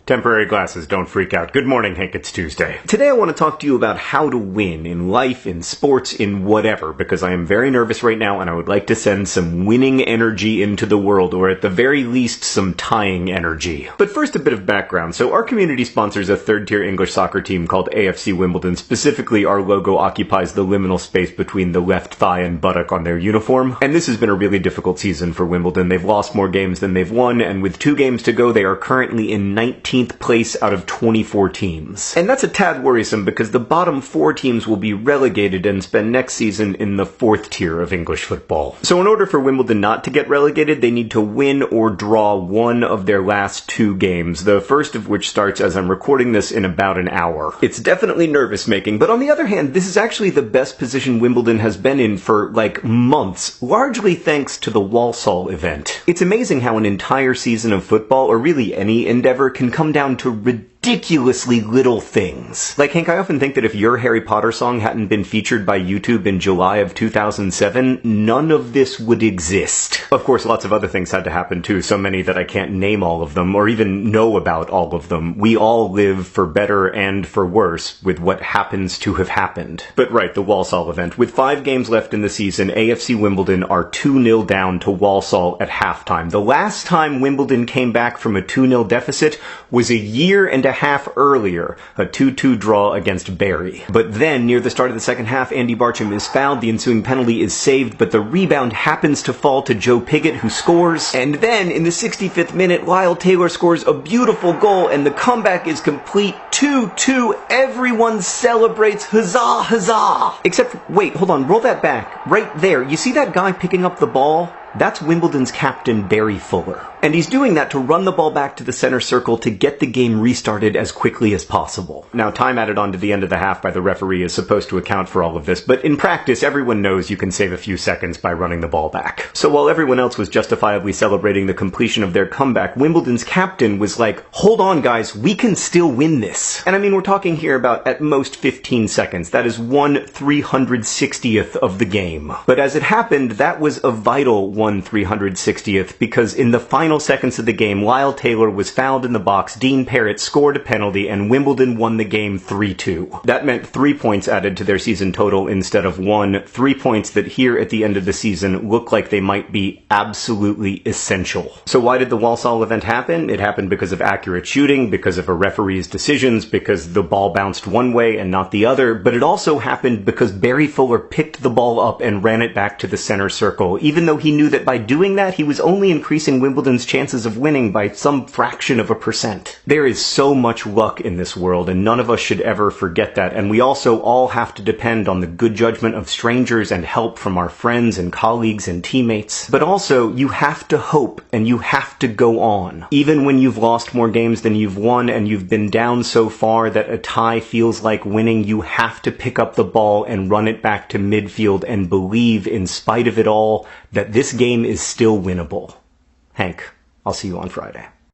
Temporary glasses, don't freak out. Good morning, Hank, it's Tuesday. Today I want to talk to you about how to win in life, in sports, in whatever, because I am very nervous right now and I would like to send some winning energy into the world, or at the very least, some tying energy. But first, a bit of background. So our community sponsors a third-tier English soccer team called AFC Wimbledon. Specifically, our logo occupies the liminal space between the left thigh and buttock on their uniform. And this has been a really difficult season for Wimbledon. They've lost more games than they've won, and with 2 games to go, they are currently in 19th place out of 24 teams. And that's a tad worrisome because the bottom 4 teams will be relegated and spend next season in the 4th tier of English football. So in order for Wimbledon not to get relegated, they need to win or draw one of their last 2 games, the first of which starts as I'm recording this in about an hour. It's definitely nervous-making, but on the other hand, this is actually the best position Wimbledon has been in for, months, largely thanks to the Walsall event. It's amazing how an entire season of football, or really any endeavor, can come down to ridiculously little things. Hank, I often think that if your Harry Potter song hadn't been featured by YouTube in July of 2007, none of this would exist. Of course, lots of other things had to happen too, so many that I can't name all of them, or even know about all of them. We all live for better and for worse with what happens to have happened. But right, the Walsall event. With 5 games left in the season, AFC Wimbledon are 2-0 down to Walsall at halftime. The last time Wimbledon came back from a 2-0 deficit was a year and a half earlier, a 2-2 draw against Barry. But then, near the start of the second half, Andy Barcham is fouled, the ensuing penalty is saved, but the rebound happens to fall to Joe Pigott, who scores. And then, in the 65th minute, Lyle Taylor scores a beautiful goal, and the comeback is complete. 2-2, everyone celebrates, huzzah, huzzah! Except, wait, hold on, roll that back. Right there, you see that guy picking up the ball? That's Wimbledon's captain, Barry Fuller. And he's doing that to run the ball back to the center circle to get the game restarted as quickly as possible. Now, time added on to the end of the half by the referee is supposed to account for all of this, but in practice, everyone knows you can save a few seconds by running the ball back. So while everyone else was justifiably celebrating the completion of their comeback, Wimbledon's captain was like, hold on guys, we can still win this. And I mean, we're talking here about at most 15 seconds. That is 1/360th of the game. But as it happened, that was a vital 1/360th, because in the final seconds of the game, Lyle Taylor was fouled in the box, Dean Parrott scored a penalty, and Wimbledon won the game 3-2. That meant 3 points added to their season total instead of 1, 3 points that here at the end of the season look like they might be absolutely essential. So why did the Walsall event happen? It happened because of accurate shooting, because of a referee's decisions, because the ball bounced one way and not the other, but it also happened because Barry Fuller picked the ball up and ran it back to the center circle, even though he knew that by doing that, he was only increasing Wimbledon's chances of winning by some fraction of a percent. There is so much luck in this world, and none of us should ever forget that, and we also all have to depend on the good judgment of strangers and help from our friends and colleagues and teammates. But also, you have to hope, and you have to go on. Even when you've lost more games than you've won, and you've been down so far that a tie feels like winning, you have to pick up the ball and run it back to midfield and believe, in spite of it all, that this game is still winnable. Hank, I'll see you on Friday.